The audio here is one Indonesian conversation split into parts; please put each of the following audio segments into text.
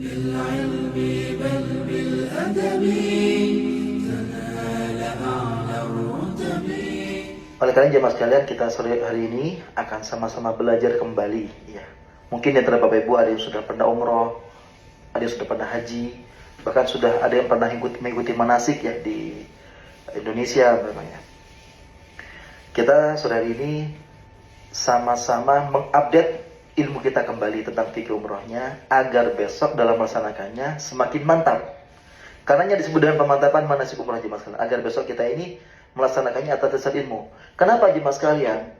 بالعلم بل بالأدب تنال أعلى الرتب. Oleh karena jemaah sekalian, kita sore hari ini akan sama-sama belajar kembali ya. Mungkin di antara Bapak Ibu ada yang sudah pernah umroh, ada yang sudah pernah haji, bahkan sudah ada yang pernah mengikuti manasik ya di Indonesia namanya. Kita sore hari ini sama-sama mengupdate ilmu kita kembali tentang fikih umrohnya agar besok dalam melaksanakannya semakin mantap. Karenanya disebut dengan pemantapan manasik umroh jemaah sekalian, agar besok kita ini melaksanakannya atas dasar ilmu. Kenapa jemaah sekalian?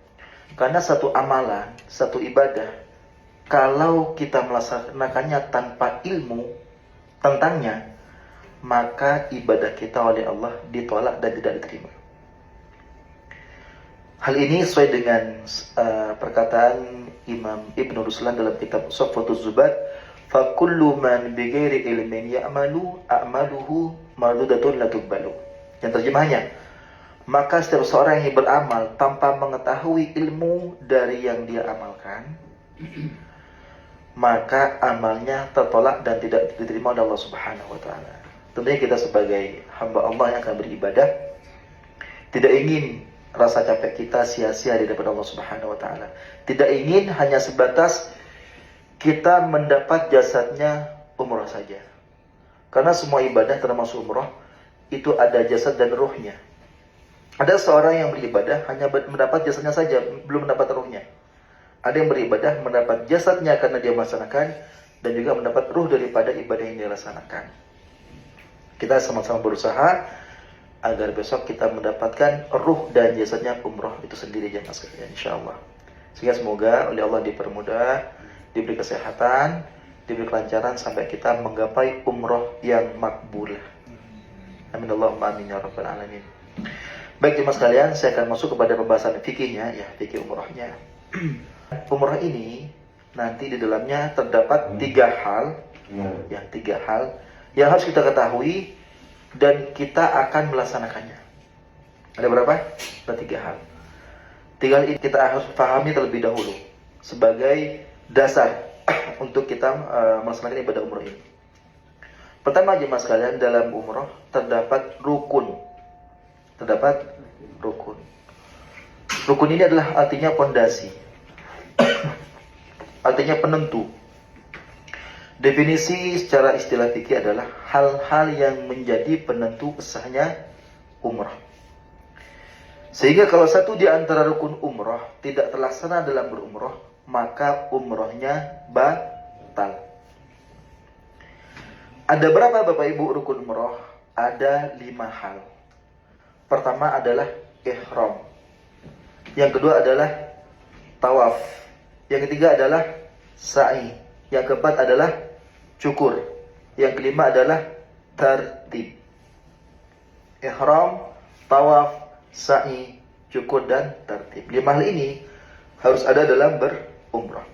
Karena satu amalan, satu ibadah, kalau kita melaksanakannya tanpa ilmu tentangnya, maka ibadah kita oleh Allah ditolak dan tidak diterima. Hal ini sesuai dengan perkataan Imam Ibn Ruslan dalam kitab Sofwatul Zubat, فَكُلُّ مَنْ بِغَيْرِ إِلْمٍ يَعْمَلُ أَعْمَلُهُ مَرْدُودَةٌ لَا تُقْبَلُ. Yang terjemahnya, maka setiap seorang yang beramal tanpa mengetahui ilmu dari yang dia amalkan, maka amalnya tertolak dan tidak diterima oleh Allah Subhanahu wa taala. Tentunya kita sebagai hamba Allah yang akan beribadah tidak ingin rasa capek kita sia-sia di depan Allah Subhanahu wa taala. Tidak ingin hanya sebatas kita mendapat jasadnya umrah saja. Karena semua ibadah termasuk umrah itu ada jasad dan ruhnya. Ada seorang yang beribadah hanya mendapat jasadnya saja, belum mendapat ruhnya. Ada yang beribadah mendapat jasadnya karena dia melaksanakan, dan juga mendapat ruh daripada ibadah yang dia laksanakan. Kita sama-sama berusaha agar besok kita mendapatkan ruh dan jasadnya umrah itu sendiri jemaah sekalian, insyaallah. Sehingga semoga oleh Allah dipermudah, diberi kesehatan, diberi kelancaran sampai kita menggapai umrah yang makbul. Amin Allahumma amin ya rabbal alamin. Baik jemaah sekalian, saya akan masuk kepada pembahasan fikihnya ya, fikih umrahnya. Umrah ini nanti di dalamnya terdapat tiga hal yang harus kita ketahui dan kita akan melaksanakannya. Ada berapa? Ada tiga hal. Tiga hal ini kita harus pahami terlebih dahulu sebagai dasar untuk kita melaksanakan ibadah umrah ini. Pertama jemaah sekalian, dalam umrah terdapat rukun. Rukun ini adalah artinya pondasi. Artinya penentu. Definisi secara istilah fikih adalah hal-hal yang menjadi penentu sahnya umrah. Sehingga kalau satu di antara rukun umrah tidak terlaksana dalam berumrah, maka umrahnya batal. Ada berapa Bapak Ibu rukun umrah? Ada 5 hal. Pertama adalah ihram. Yang kedua adalah tawaf. Yang ketiga adalah sa'i. Yang keempat adalah cukur. Yang kelima adalah tertib. Ihram, tawaf, sa'i, cukur, dan tertib. 5 hal ini harus ada dalam berumrah.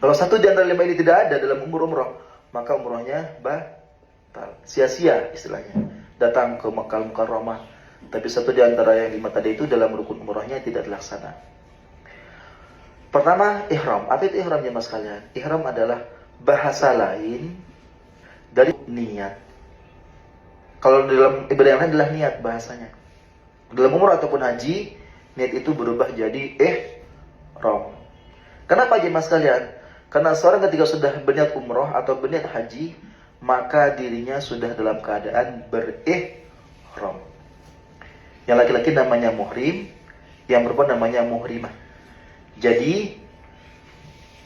Kalau satu di antara 5 ini tidak ada dalam umrah, maka umrahnya batal. Sia-sia istilahnya. Datang ke Makkah Mukarramah, tapi satu di antara yang 5 tadi itu dalam rukun umrahnya tidak dilaksana. Pertama, ihram. Apa itu ihram ya mas kalian? Ihram adalah bahasa lain dari niat. Kalau dalam ibadah yang lain adalah niat bahasanya. Dalam umrah ataupun haji, niat itu berubah jadi ihram. Kenapa jemaah sekalian? Karena seorang ketika sudah berniat umrah atau berniat haji, maka dirinya sudah dalam keadaan berihram. Yang laki-laki namanya muhrim, yang perempuan namanya muhrimah. Jadi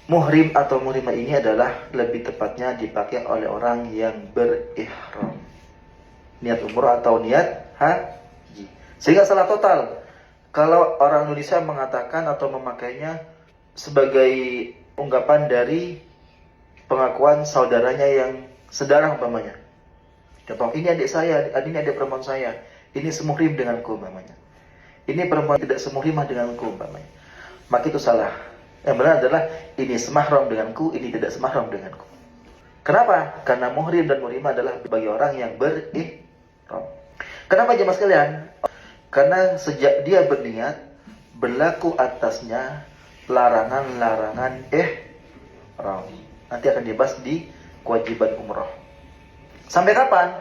muhrim atau muhrimah ini adalah lebih tepatnya dipakai oleh orang yang berihram, niat umrah atau niat haji. Sehingga salah total kalau orang Indonesia mengatakan atau memakainya sebagai ungkapan dari pengakuan saudaranya yang sedarah umpamanya. Contoh, ini adik saya, ini adik perempuan saya, ini semuhrim denganku umpamanya. Ini perempuan tidak semuhrimah denganku umpamanya. Maka itu salah. Yang benar adalah ini semahram denganku, ini tidak semahram denganku. Kenapa? Karena muhrim dan muhrimah adalah bagi orang yang berihram. Kenapa jemaah sekalian? Karena sejak dia berniat, berlaku atasnya larangan-larangan ihram. Nanti akan dibahas di kewajiban umrah. Sampai kapan?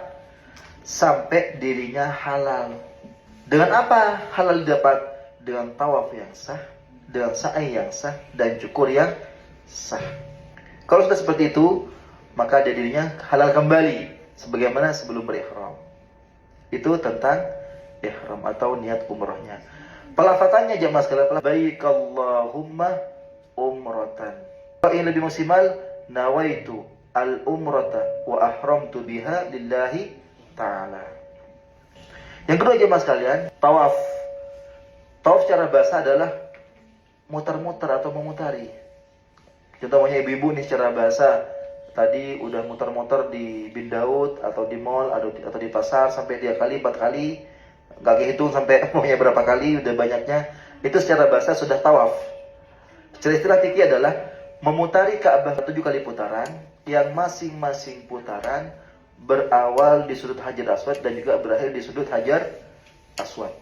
Sampai dirinya halal. Dengan apa halal didapat? Dengan tawaf yang sah, dengan sa'i yang sah, dan cukur yang sah. Kalau sudah seperti itu, maka dirinya halal kembali sebagaimana sebelum berihram. Itu tentang ihram atau niat umrahnya. Pelafatannya jamaah sekalian, labbaik Allahumma umratan. Kalau yang lebih maksimal, nawaitu al-umrata wa ahramtu biha lillahi ta'ala. Yang kedua jamaah sekalian, tawaf. Tawaf secara bahasa adalah muter-muter atau memutari. Contohnya ibu-ibu nih secara bahasa, tadi udah muter-muter di Bin Daud atau di mall atau di pasar sampai 3 kali, 4 kali. Gak kehitung sampai maunya berapa kali, udah banyaknya. Itu secara bahasa sudah tawaf. Secara istilah fikih adalah memutari Ka'bah 7 kali putaran, yang masing-masing putaran berawal di sudut Hajar Aswad dan juga berakhir di sudut Hajar Aswad.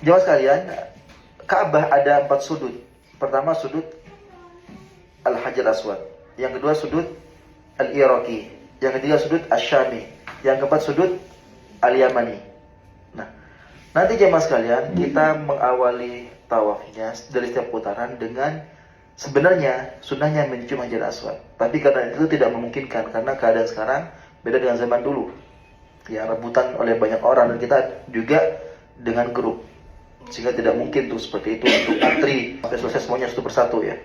Jemaah sekalian, Ka'bah ada 4 sudut. Pertama sudut Al-Hajar Aswad, yang kedua sudut Al-Iraqi, yang ketiga sudut Asy-Syami, yang keempat sudut Al-Yamani. Nah, nanti jemaah sekalian, kita mengawali tawafnya dari setiap putaran dengan sebenarnya sunnahnya mencium Hajar Aswad. Tapi karena itu tidak memungkinkan, karena keadaan sekarang beda dengan zaman dulu. Ya, rebutan oleh banyak orang, dan kita juga dengan grup. Sehingga tidak mungkin tuh seperti itu untuk antri sampai selesai semuanya satu persatu ya.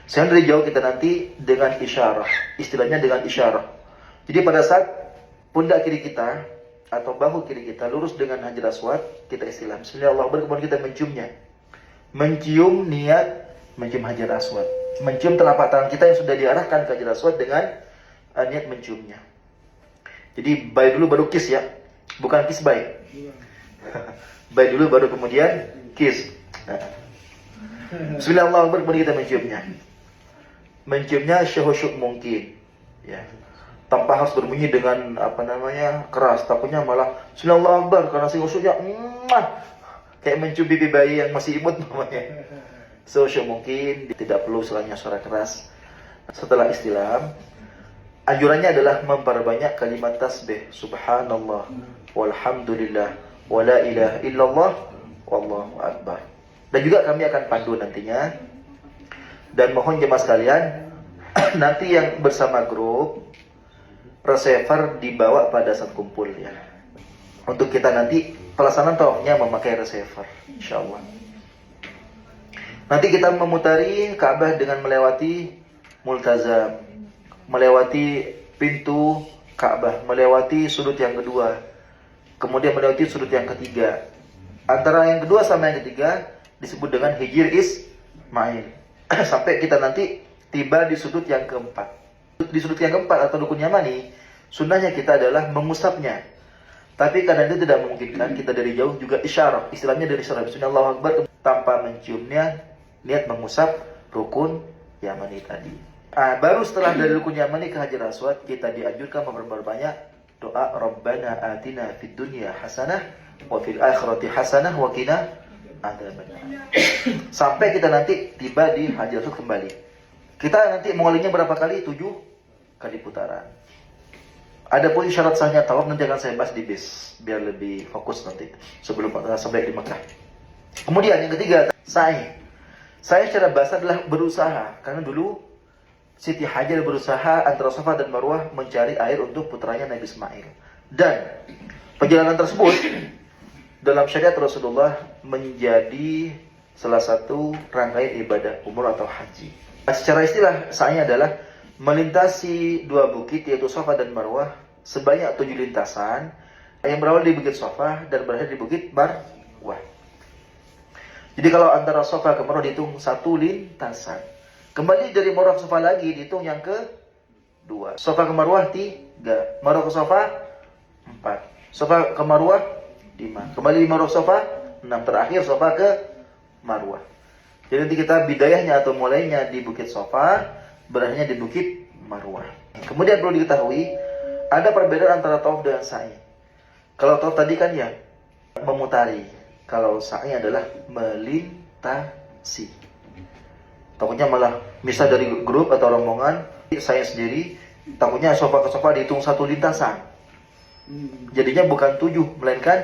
Sehingga dari jauh kita nanti dengan isyarah, istilahnya dengan isyarah. Jadi pada saat pundak kiri kita atau bahu kiri kita lurus dengan Hajar Aswad, kita istilah Bismillahirrahmanirrahim, kemudian kita menciumnya. Mencium niat mencium Hajar Aswad. Mencium telapak tangan kita yang sudah diarahkan ke Hajar Aswad dengan niat menciumnya. Jadi bye dulu baru kiss ya, bukan kiss bye. Bye dulu baru kemudian kiss. Bismillahirrahmanirrahim, kemudian kita menciumnya. Menciumnya syahusyuk mungkin, ya. Tanpa harus berbunyi dengan keras. Takutnya malah Bismillahirrahmanirrahim karena si khusyuknya kayak mencium pipi bayi yang masih imut namanya. Syahusyuk mungkin, tidak perlu selanya suara keras. Setelah istilam, anjurannya adalah memperbanyak kalimat tasbih, subhanallah, walhamdulillah, wala ilaha illallah, wallahu akbar. Dan juga kami akan pandu nantinya. Dan mohon jemaah sekalian, nanti yang bersama grup, receiver dibawa pada saat kumpul ya. Untuk kita nanti pelaksanaan tawafnya memakai receiver, insyaallah. Nanti kita memutari Ka'bah dengan melewati multazam, melewati pintu Ka'bah, melewati sudut yang kedua, kemudian melewati sudut yang ketiga. Antara yang kedua sama yang ketiga disebut dengan Hijr Ismail. Sampai kita nanti tiba di sudut yang keempat. Di sudut yang keempat atau rukun Yamani, sunnahnya kita adalah mengusapnya. Tapi karena itu tidak memungkinkan, kita dari jauh juga isyarah. Istilahnya dari isyarah Bismillahirrahmanirrahim Akbar tanpa menciumnya, niat mengusap rukun Yamani tadi. Baru setelah dari rukun Yamani ke Hajar Aswad, kita dianjurkan memperbanyak doa Rabbana atina fid dunya hasanah wa fil akhirati hasanah wa qina adzabannar. Sampai kita nanti tiba di Hajar Aswad kembali. Kita nanti mengulanginya berapa kali? 7 kali putaran. Adapun syarat sahnya tawaf nanti akan saya bahas di bis biar lebih fokus nanti sebelum sampai di Mekah. Kemudian yang ketiga, sa'i. Sa'i secara bahasa adalah berusaha, karena dulu Siti Hajar berusaha antara Safa dan Marwah mencari air untuk putranya Nabi Ismail. Dan perjalanan tersebut dalam syariat Rasulullah menjadi salah satu rangkaian ibadah umrah atau haji. Secara istilah sa'i adalah melintasi 2 bukit yaitu Safa dan Marwah sebanyak 7 lintasan yang berawal di Bukit Safa dan berakhir di Bukit Marwah. Jadi kalau antara Safa ke Marwah dihitung 1 lintasan. Kembali dari Marwah ke Safa lagi dihitung yang ke-2. Safa ke Marwah 3, Marwah ke Safa 4, Safa ke Marwah 5. Kembali di Marwah ke Safa 6, terakhir Safa ke Marwah. Jadi nanti kita bidayahnya atau mulainya di Bukit Safa, berakhirnya di Bukit Marwah. Kemudian perlu diketahui ada perbedaan antara tawaf dengan sa'i. Kalau tawaf tadi kan ya memutari, kalau sa'i adalah melintasi. Takutnya malah misal dari grup atau rombongan saya sendiri Takutnya sofa ke sofa dihitung satu lintasan. Jadinya bukan 7, melainkan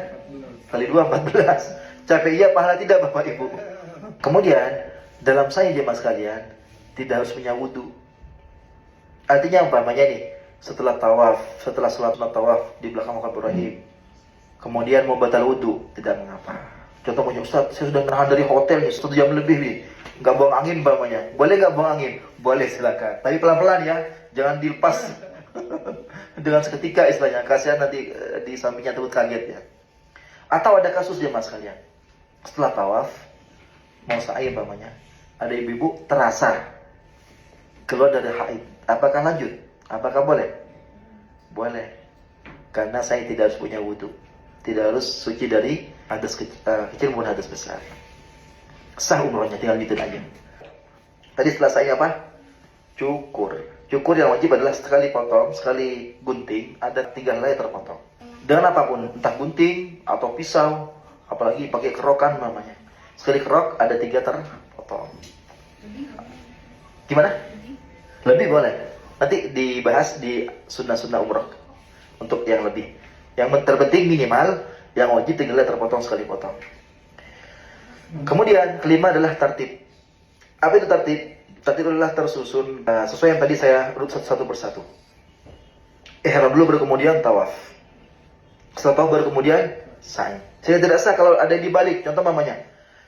kali 2, 14. Capek iya, pahala tidak Bapak Ibu. Kemudian, dalam saya jemaah sekalian, tidak harus punya wudu. Artinya umpamanya nih, setelah tawaf, setelah sholat tawaf di belakang makam Ibrahim, kemudian mau batal wudu, tidak mengapa. Contoh punya Ustaz, saya sudah menahan dari hotel nih, 1 jam lebih nih, nggak buang angin umpamanya. Boleh nggak buang angin? Boleh, silakan. Tapi pelan-pelan ya, jangan dilepas dengan seketika istilahnya. Kasihan nanti di sampingnya takut kaget ya. Atau ada kasus jemaah sekalian, setelah tawaf, mau sa'i umpamanya, ada ibu-ibu terasa keluar dari haid. Apakah lanjut? Apakah boleh? Boleh. Karena saya tidak harus punya wudu. Tidak harus suci dari hadas kecil maupun hadas besar. Sah umrohnya, tinggal gitu aja. Tadi setelah saya apa? Cukur. Cukur yang wajib adalah sekali potong, sekali gunting, ada 3 helai terpotong. Dengan apapun, entah gunting atau pisau, apalagi pakai kerokan namanya. Sekali kerok ada 3 terpotong. Gimana? Lebih boleh. Nanti dibahas di sunnah-sunnah umroh untuk yang lebih. Yang terpenting minimal, yang wajib 3 helai terpotong sekali potong. Kemudian kelima adalah tartib. Apa itu tartib? Tartib adalah tersusun sesuai yang tadi saya urut satu persatu. Ihram dulu, baru kemudian tawaf. Setelah tawaf baru kemudian sa'i. Saya tidak sah kalau ada yang dibalik. Contoh mamanya,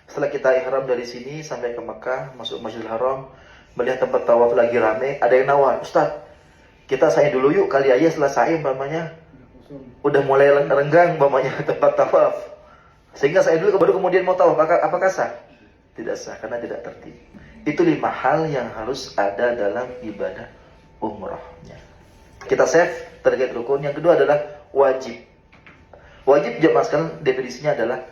setelah kita ihram dari sini sampai ke Mekah, masuk Masjidil Haram, melihat tempat tawaf lagi rame, ada yang nawar, Ustaz, kita sa'i dulu yuk, kali aja setelah sa'i mamanya udah mulai renggang mamanya tempat tawaf. Sehingga sa'i dulu baru kemudian mau tawaf. Apakah sah? Tidak sah, karena tidak tertib. Itu 5 hal yang harus ada dalam ibadah umrahnya. Kita save terkait rukun. Yang kedua adalah wajib. Wajib jemaah sekalian definisinya adalah